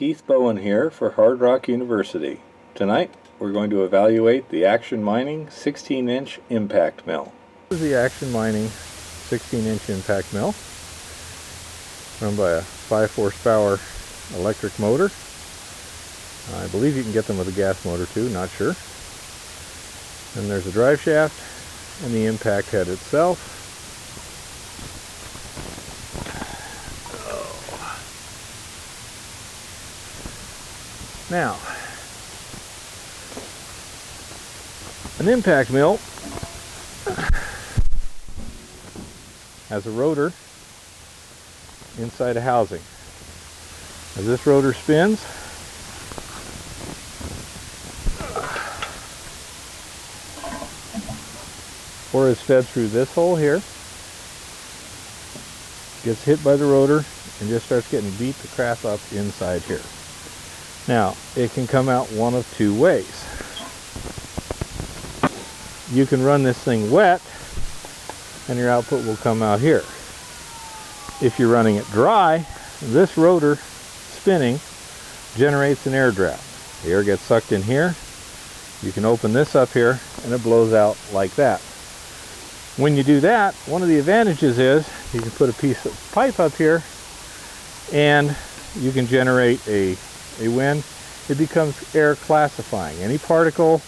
Keith Bowen here for Hard Rock University. Tonight we're going to evaluate the Action Mining 16-inch impact mill. This is the Action Mining 16-inch impact mill, run by a 5 horsepower electric motor. I believe you can get them with a gas motor too, not sure. Then there's a drive shaft and the impact head itself. Now, an impact mill has a rotor inside a housing. As this rotor spins, ore is fed through this hole here, gets hit by the rotor, and just starts getting beat the crap up inside here. Now, it can come out one of two ways. You can run this thing wet, and your output will come out here. If you're running it dry, this rotor spinning generates an air draft. The air gets sucked in here. You can open this up here, and it blows out like that. When you do that, one of the advantages is you can put a piece of pipe up here, and you can generate a wind. It becomes air classifying. Any particle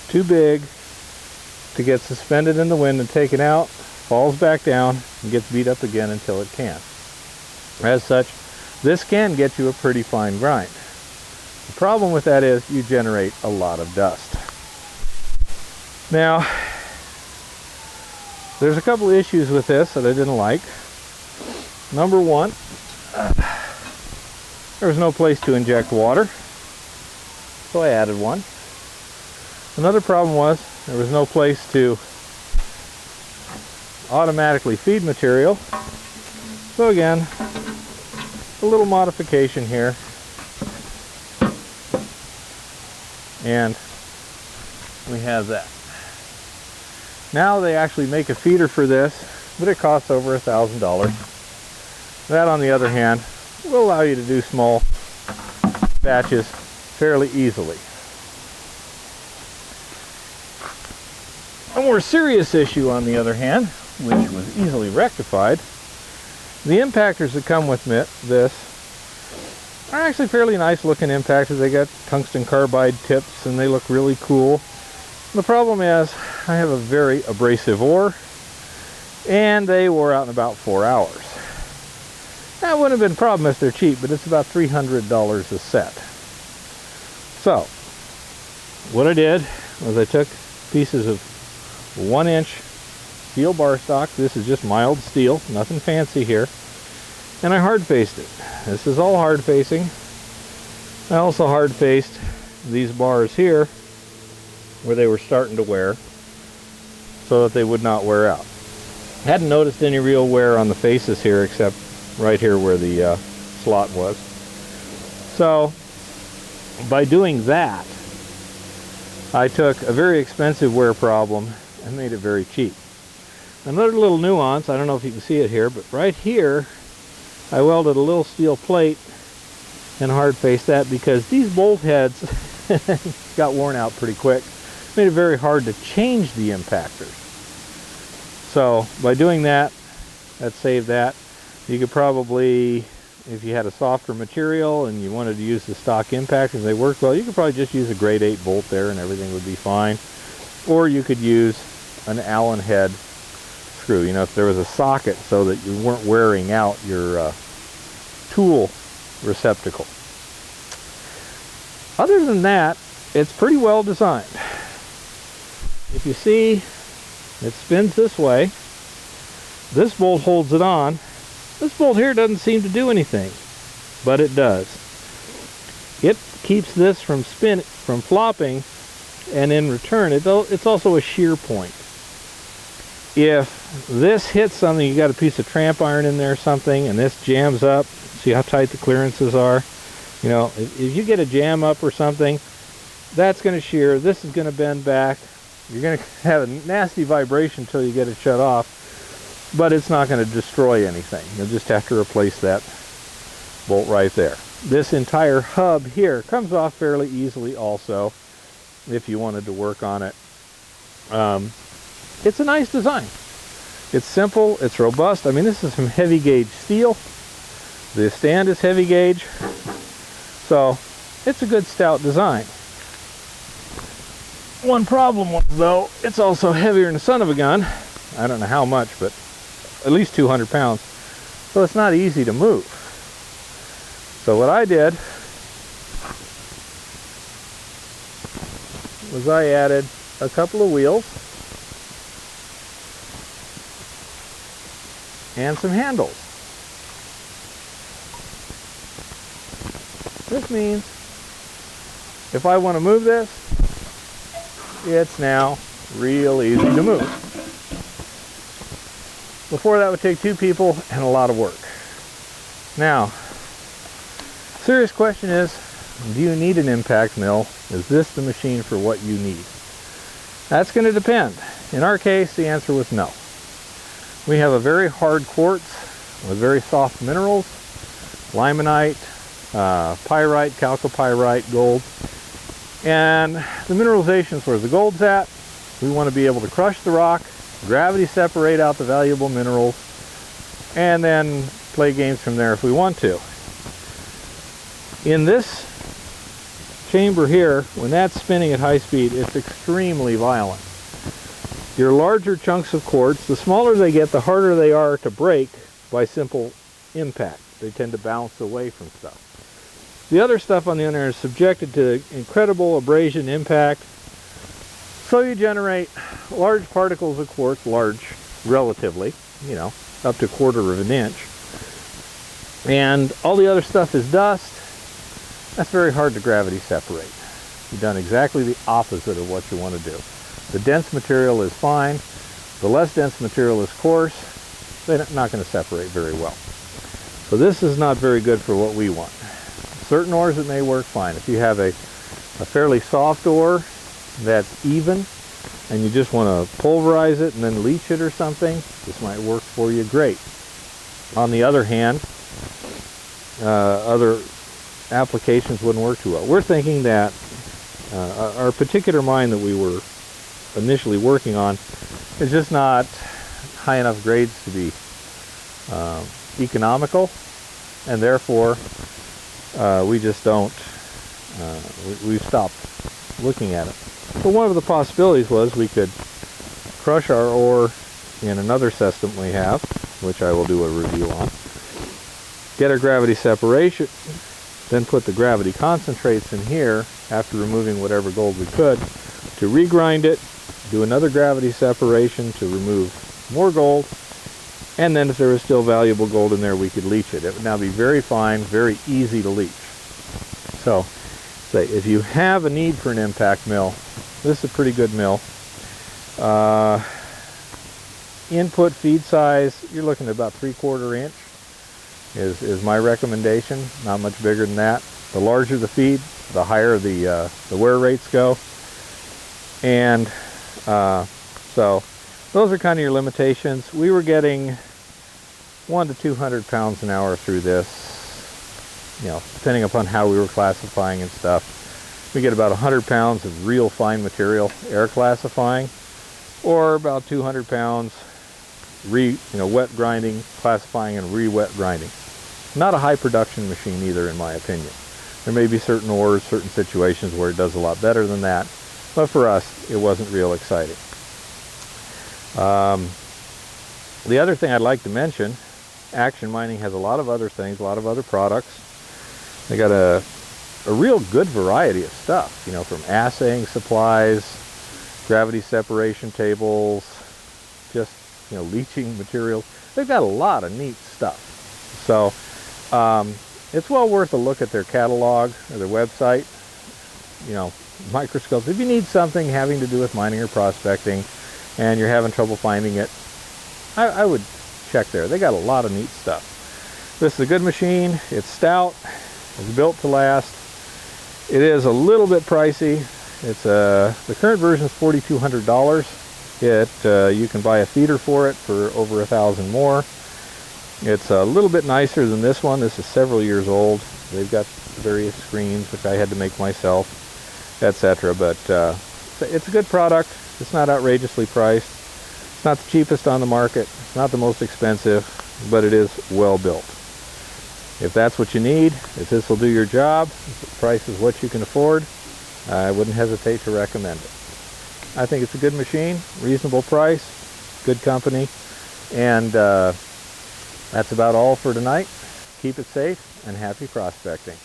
too big to get suspended in the wind and taken out falls back down and gets beat up again until it can. As such, this can get you a pretty fine grind. The problem with that is you generate a lot of dust. Now, there's a couple issues with this that I didn't like. Number one, there was no place to inject water, so I added one. Another problem was there was no place to automatically feed material. So again, a little modification here. And we have that. Now they actually make a feeder for this, but it costs over $1,000. That, on the other hand, will allow you to do small batches fairly easily. A more serious issue, on the other hand, which was easily rectified, the impactors that come with this are actually fairly nice looking impactors. They got tungsten carbide tips and they look really cool. The problem is I have a very abrasive ore, and they wore out in about 4 hours. That wouldn't have been a problem if they're cheap, but it's about $300 a set. So, what I did was I took pieces of 1-inch steel bar stock. This is just mild steel, nothing fancy here. And I hard faced it. This is all hard facing. I also hard faced these bars here where they were starting to wear so that they would not wear out. I hadn't noticed any real wear on the faces here except right here where the slot was. So by doing that, I took a very expensive wear problem and made it very cheap. Another little nuance, I don't know if you can see it here, but right here I welded a little steel plate and hard faced that because these bolt heads got worn out pretty quick. Made it very hard to change the impactors. So by doing that, that saved that. You could probably, if you had a softer material and you wanted to use the stock impactors, they work well, you could probably just use a grade 8 bolt there and everything would be fine. Or you could use an Allen head screw, you know, if there was a socket so that you weren't wearing out your tool receptacle. Other than that, it's pretty well designed. If you see, it spins this way. This bolt holds it on. This bolt here doesn't seem to do anything, but it does. It keeps this from flopping, and in return, it's also a shear point. If this hits something, you got a piece of tramp iron in there or something, and this jams up, see how tight the clearances are? You know, if you get a jam up or something, that's going to shear, this is going to bend back. You're going to have a nasty vibration until you get it shut off. But it's not going to destroy anything. You'll just have to replace that bolt right there. This entire hub here comes off fairly easily also, if you wanted to work on it. It's a nice design. It's simple, it's robust. I mean, this is some heavy gauge steel. The stand is heavy gauge. So, it's a good stout design. One problem was, though, it's also heavier than the son of a gun. I don't know how much, but at least 200 pounds. So it's not easy to move. So what I did was I added a couple of wheels and some handles. This means if I want to move this, it's now real easy to move. Before, that would take 2 people and a lot of work. Now, serious question is, do you need an impact mill? Is this the machine for what you need? That's going to depend. In our case, the answer was no. We have a very hard quartz with very soft minerals, limonite, pyrite, chalcopyrite, gold. And the mineralization is where the gold's at. We want to be able to crush the rock, gravity separate out the valuable minerals, and then play games from there if we want to. In this chamber here, when that's spinning at high speed, it's extremely violent. Your larger chunks of quartz, the smaller they get, the harder they are to break by simple impact. They tend to bounce away from stuff. The other stuff on the other hand is subjected to incredible abrasion impact. So you generate large particles of quartz, large relatively, you know, up to 1/4 of an inch. And all the other stuff is dust. That's very hard to gravity separate. You've done exactly the opposite of what you want to do. The dense material is fine. The less dense material is coarse. They're not going to separate very well. So this is not very good for what we want. Certain ores it may work fine. If you have a fairly soft ore that's even and you just want to pulverize it and then leach it or something, this might work for you great. On the other hand, other applications wouldn't work too well. We're thinking that our particular mine that we were initially working on is just not high enough grades to be economical, and therefore we just don't, we've stopped looking at it. So one of the possibilities was we could crush our ore in another system we have, which I will do a review on, get our gravity separation, then put the gravity concentrates in here after removing whatever gold we could to regrind it, do another gravity separation to remove more gold, and then if there was still valuable gold in there, we could leach it. It would now be very fine, very easy to leach. So, say if you have a need for an impact mill, this is a pretty good mill. Input feed size, you're looking at about 3/4 inch is my recommendation. Not much bigger than that. The larger the feed, the higher the wear rates go. And so those are kind of your limitations. We were getting 100 to 200 pounds an hour through this, you know, depending upon how we were classifying and stuff. We get about 100 pounds of real fine material air classifying, or about 200 pounds wet grinding, classifying, and re-wet grinding. Not a high production machine either, in my opinion. There may be certain ores, certain situations where it does a lot better than that, but for us, it wasn't real exciting. The other thing I'd like to mention, Action Mining has a lot of other things, a lot of other products. They got a real good variety of stuff, you know, from assaying supplies, gravity separation tables, just, you know, leaching materials. They've got a lot of neat stuff. So it's well worth a look at their catalog or their website. You know, microscopes. If you need something having to do with mining or prospecting and you're having trouble finding it, I would check there. They got a lot of neat stuff. This is a good machine. It's stout. It's built to last. It is a little bit pricey. It's the current version is $4,200. You can buy a feeder for it for over $1,000 more. It's a little bit nicer than this one. This is several years old. They've got various screens, which I had to make myself, etc. But it's a good product. It's not outrageously priced. It's not the cheapest on the market. It's not the most expensive, but it is well built. If that's what you need, if this will do your job, if the price is what you can afford, I wouldn't hesitate to recommend it. I think it's a good machine, reasonable price, good company, and that's about all for tonight. Keep it safe and happy prospecting.